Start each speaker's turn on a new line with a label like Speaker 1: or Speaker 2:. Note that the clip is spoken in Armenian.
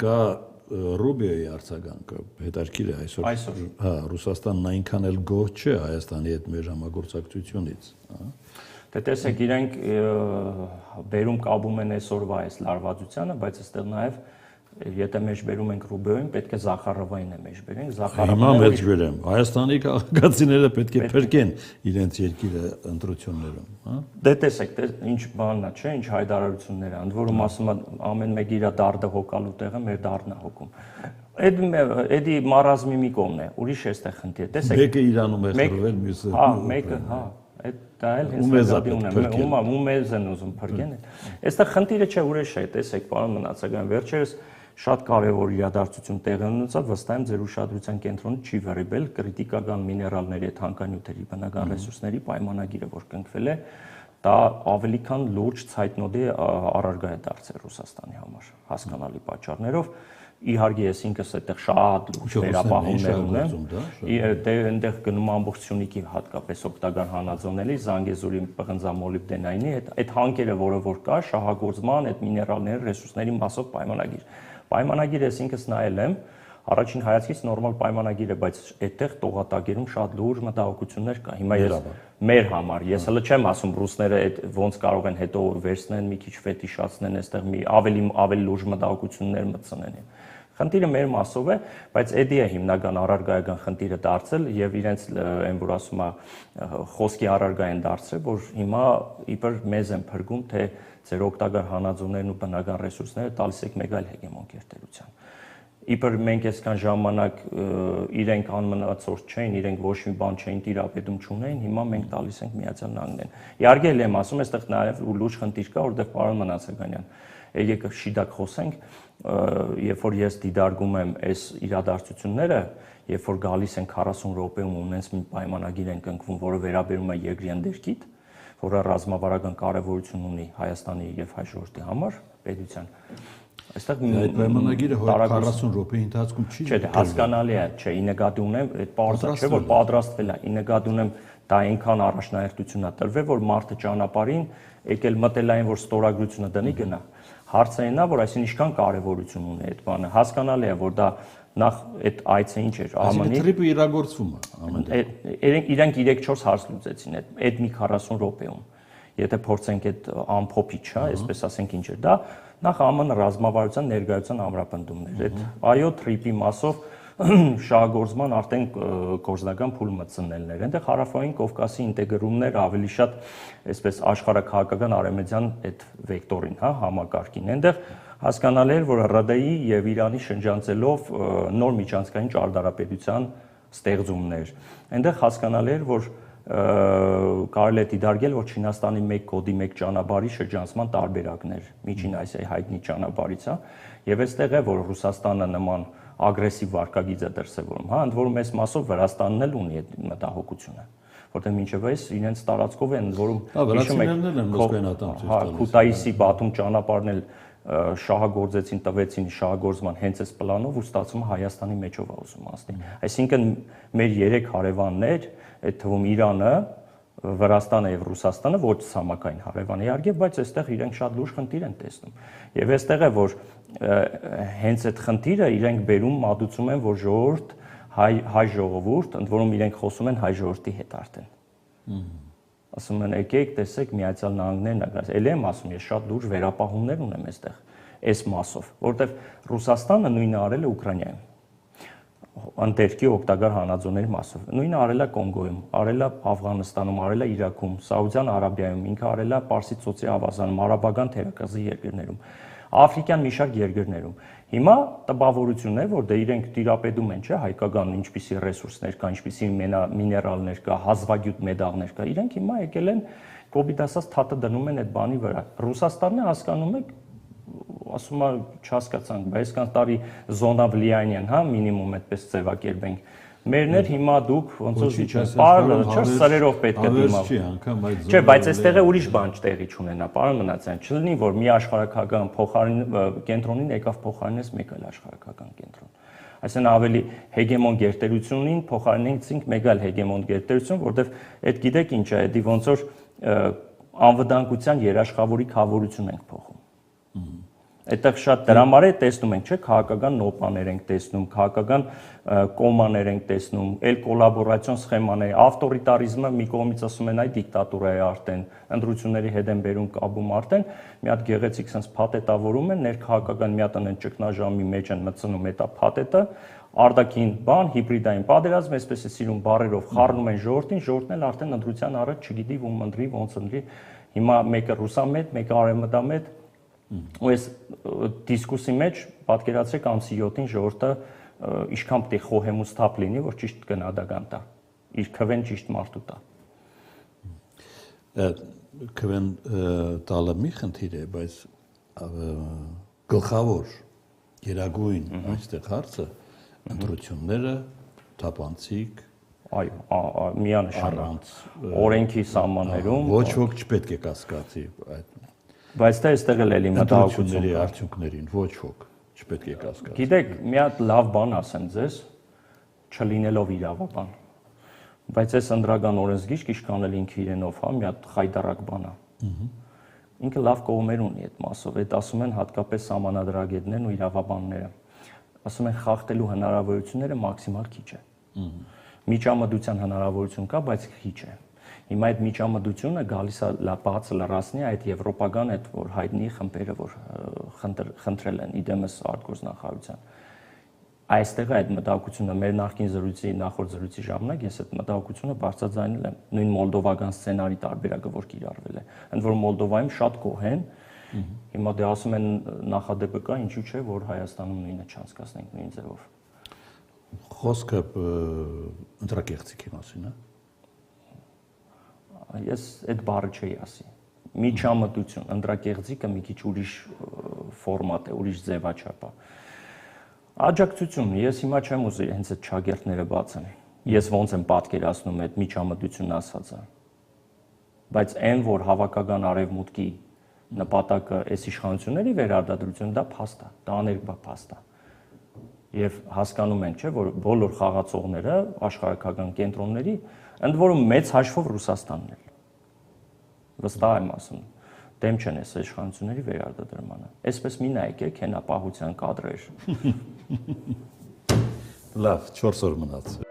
Speaker 1: Կա Ռուբիոյի արձագանքը, հետաքրքիր է այսօր։ Հա, Ռուսաստանն այնքան էլ գոհ չէ Հայաստանի հետ մեր համագործակցությունից, հա։
Speaker 2: Դե տեսեք, իրենք բերում կապում են այսօրվա այս լարվածությանը, բայց այստեղ նաև եթե մեջ բերում ենք Ռուբիոյին, պետք է Զախարովային է մեջ բերենք,
Speaker 1: Հիմա մեջ բերեմ։ Հայաստանի քաղաքացիները պետք է փրկեն իրենց երկիրը ընտրություններում, հա։
Speaker 2: Դե տեսեք, ինչ բանն է, չէ, ինչ հայտարարություններ են, ընդ որում ասում են ամեն մեկը իր դարդը հոգալու տեղը մեր դարդն է հոգում։ Էդի մարազմի մի կողմն է, ուրիշ էստեղ խնդիր։ Տեսեք,
Speaker 1: մեկը Իրանում է խրվել, մյուսը։
Speaker 2: Հա, մեկը, հա, դա էլ հենց ու մեզ են ուզում փրկեն։ Այստեղ խնդիրը չէ, ուրիշ է, տեսեք, պարոն Մնացական, վերջերս շատ կարևոր իրադարձություն տեղի ունեցավ, վստահ եմ ձեր ուշադրության կենտրոնում չի վերաբերել կրիտիկական միներալների հետ հանքանյութերի բնական ռեսուրսների պայմանագիրը, որ կնքվել է, դա ավելի քան լուրջ ցայտնոդի առարկա է դարձել Ռուսաստանի համար, հասկանալի պատճառներով։ Իհարկե ես ինքս այդտեղ շատ լուրջ վերապահումներ ունեմ։ Դե այնտեղ գնում ամբողջությունիկի հատկապես օգտակար հանածոների, Զանգեզուրի պղնձամոլիբդենայինի այդ հանքերը, որը որ կա, շահագործման, այդ միներալների ռեսուրսների մասով պայմանագիր։ Պայմանագիրը ես ինքս նայել եմ, առաջին հայացքից նորմալ պայմանագիր է, բայց այդտեղ տողատակերում շատ լուրջ մտահոգություններ կա։ Հիմա ես մեր համար, ես հələ չեմ ասում ռուսները այդ ոնց կարող են հետո վերցնեն, մի քիչ ֆետիշացնեն, այստեղ մի ավելի լուրջ մտահոգություններ մտցնեն։ Խնդիրը մեր մասով է, բայց էդի է հիմնական առարկայական խնդիրը դարձել եւ իրենց այն որ ասում է խոսքի առարկա են դարձրել, որ հիմա իբր մեզ են փրկում, թե ձեր օգտակար հանածոներն ու բնական ռեսուրսները տալիս եք մեկ այլ հեգեմոն կերտելության։ Իբր մենք այսքան ժամանակ իրենք անմնացորդ չէին, իրենք ոչ մի բան չէին տիրապետում չունեին, հիմա մենք տալիս ենք Միացյալ Նահանգներին։ Իհարկե էլ եմ ասում, այստեղ նաև լուրջ խնդիր կա, որտեղ պարոն Մնացականյան, եկեք շիդակ խոսենք, երբ որ ես դիտարկում եմ այս իրադարձությունները, երբ որ գալիս են 40 րոպեում ունենց մի պայմանագիր են կնքվում, որը վերաբերում է երկրի ընդերքիդ, որը ռազմավարական կարևորություն ունի Հայաստանի եւ հայ ժողովրդի համար, պետության։ Այստեղ
Speaker 1: այդ պայմանագիրը 40 րոպեի ընթացքում չի։
Speaker 2: Չէ, հասկանալի է, չէ, ի նկատի ունեմ, այդ պարզը չէ, որ պատրաստվել է, ի նկատի ունեմ դա այնքան առաջնահերթություն է տրվել, որ մարդը ճանապարհին եկել մտել այն, որ ստորագրությունը դնի գնա։ Հարցը այն է, որ այսինքն ինչքան կարևորություն ունի այդ բանը։ Հասկանալի է, որ դա նախ այդ այցը ինչ էր,
Speaker 1: ԱՄՆ-ի տրիպը իրագործվում է ամեն դեպքում։
Speaker 2: Իրենք 3-4 հարց լուծեցին այդ մի 40 րոպեում։ Եթե փորձենք այդ ամփոփիչ, հա, այսպես ասենք ինչ էր դա, նախ ԱՄՆ ռազմավարության ներկայության ամրապնդումներ։ Այդ այո տրիպի մասով շահագործման արդեն գործնական փուլ մտցնելներ։ Այնտեղ հարավային Կովկասի ինտեգրումներ ավելի շատ այսպես աշխարհաքաղաքական արևմտյան այդ վեկտորին, հա, համակարգին։ Այնտեղ հասկանալի էր, որ ՌԴ-ի եւ Իրանի շրջանցելով նոր միջանցքային ճարտարապետության ստեղծումներ։ Այնտեղ հասկանալի էր, որ կարելի է դիտարկել, որ Չինաստանի մեկ կոդի մեկ ճանապարհի շրջանցման տարբերակներ Միջին Ասիայի հայտնի ճանապարհից, հա, եւ այստեղ է, որ Ռուսաստանը նման ագրեսիվ վարկագիծ է դրսևորում, հա, ընդ որում այս մասով Վրաստանն էլ ունի այդ մտահոգությունը, որտեղ մինչև այս իրենց տարածքով են, ընդ որում Քութայիսի Բաթում ճանապարհն էլ շահագործեցին, տվեցին շահագործման հենց այս պլանով ու ստացումը Հայաստանի մեջով է ուզում անցնել։ Այսինքն մեր 3 հարևաններ, այդ թվում Իրանը, Վրաստանը եւ Ռուսաստանը ոչ ցամաքային հարևան իհարկե, բայց այստեղ իրենք շատ լուրջ խնդիր են տեսնում։ Եվ այստեղ է, որ հենց այդ խնդիրը իրենք բերում մատուցում են, որ ժողովուրդ հայ ժողովուրդ, ընդ որում իրենք խոսում են հայ ժողովրդի հետ արդեն։ Ասում են եկեք, տեսեք Միացյալ Նահանգներն ա գալիս։ Էլի եմ ասում, ես շատ լուրջ վերապահումներ ունեմ այստեղ այս մասով, որովհետեւ Ռուսաստանը նույնը արել է Ուկրաինայում։ Անտերքի օգտակար հանածոների մասով։ Նույնը արել է Կոնգոյում, արել է Աֆղանստանում, արել է Իրաքում, Սաուդյան Արաբիայում, ինքը արել է Պարսից ծոցի ավազանում, արաբական թերակղզի երկրներում, աֆրիկյան մի շարք երկրներում։ Հիմա տպավորությունն է, որ դե իրենք տիրապետում են, չէ, հայկական ինչպիսի ռեսուրսներ կա, ինչպիսի միներալներ կա, հազվագյուտ մետաղներ կա։ Իրենք հիմա եկել են կոպիտ ասած թաթը դնում են այդ բանի վրա։ Ռուսաստանն է հասկանում եք, ասում է չհասկացանք, բայց այսքան տարի զոնա վլիանիան, հա, մինիմում այդպես ձևակերպենք։ Մերներ հիմա դուք ոնց որ պարը, չէ, սրերով պետք է դիմալ։ Չէ, բայց այստեղ է ուրիշ բան տեղի չունենա, պարոն Մնացյան, չլինի, որ մի աշխարհակական փոխարին կենտրոնին եկավ փոխարինես մեկ այլ աշխարհակական կենտրոն։ Այսինքն ավելի հեգեմոն գերտերությունին փոխարինեցինք մեկ այլ հեգեմոն գերտերություն, որտեվ այդ գիտեք ինչ է, դա ոնց որ անվտանգության երաշխավորի խավորություն ենք փոխում։ Այդտեղ շատ դրա համար է տեսնում ենք, չէ՞, քաղաքական նոպաներ ենք տեսնում, քաղաքական կոմաներ ենք տեսնում, էլ կոլաբորացիոն սխեմաներ, ավտորիտարիզմը մի կողմից ասում են այ դիկտատուրա է արդեն, ընտրությունների հետ են բերում կապում արդեն, մի հատ գեղեցիկ sense փաթեթավորում են, ներքաղաքական մի հատ են ճգնաժամի մեջ են մտցնում այդ փաթեթը, արտաքին բան, հիբրիդային պատերազմ, այսպես է սիրուն բառերով խառնում են ժողովրդին, ժողովուրդն էլ արդեն ընտրության առաջ չգիտի ում ընտրի, ոնց ընտրի, հիմա մեկը ռուսամետ, մեկը արևմտամետ, ու այս դիսկուսի մեջ պատկերացրեք ամսի 7-ին ժողովուրդը ինչքան պետք է խոհեմուց թափ լինի, որ ճիշտ գնահատական տա, իր քվեն ճիշտ մարդու տա։
Speaker 1: Քվեն տալը մի խնդիր է, բայց գլխավոր գերագույն այստեղ հարցը ընտրությունները թափանցիկ,
Speaker 2: այո, միանշանակ օրենքի սահմաններում
Speaker 1: ոչ ոք չպետք է կասկածի այդ
Speaker 2: բայց դա այստեղ էլ էլի մտահոգությունների
Speaker 1: արդյունքներին ոչ ոք չպետք է կասկածի։
Speaker 2: Գիտեք, մի հատ լավ բան ասեմ ձեզ, չլինելով իրավաբան, բայց այս ընդրական օրենսգիրք իշխան էլ ինքը իրենով, հա, մի հատ խայտարակ բան է։ Ինքը լավ կողմեր ունի այդ մասով, այդ ասում են հատկապես սահմանադրագետներն ու իրավաբանները։ Ասում են խախտելու հնարավորությունները մաքսիմալ քիչ է։ Միջամտության հնարավորություն կա, բայց քիչ է։ Հիմա այդ միջամտությունը գալիս է բաց լրացնի այդ եվրոպական այդ որ հայտնի խմբերը որ խնդրել են իդեմս արտգործնախարարության այստեղ այդ մտահոգությունը մեր նախորդ զրույցի ժամանակ ես այդ մտահոգությունը բարձրաձայնել եմ նույն մոլդովական սցենարի տարբերակը որ կիրառվել է ընդ որ մոլդովայում շատ կոհեն հիմա դե ասում են նախադեպը կա ինչու՞ չէ որ Հայաստանում նույնը չանցկացնենք նույն ձևով
Speaker 1: խոսքը ընտրակեղծիքի մասին է
Speaker 2: Ես այդ բառը չէի ասի։ Միջամտություն, ընտրակեղծիկը մի քիչ ուրիշ ֆորմատ է, ուրիշ ձևաչափ է։ Աջակցություն, ես հիմա չեմ ուզի հենց այդ ճագերտները բացեմ։ Ես ոնց եմ պատկերացնում այդ միջամտությունն ասածը։ Բայց այն որ հավաքական արևմուտքի նպատակը այս իշխանությունների վերարտադրություն դա փաստ է, դա աներկբա փաստ է։ Եվ հասկանում ենք, չէ, որ բոլոր խաղացողները աշխարհակական կենտրոնների ընդ որում մեծ հաշվով Ռուսաստանն է։ Վստահ եմ ասում, դեմ չեն այս իշխանությունների վերարտադրմանը։ Այսպես մի նայեք, հենապահության կադրեր։
Speaker 1: Լավ, 4 օր մնաց։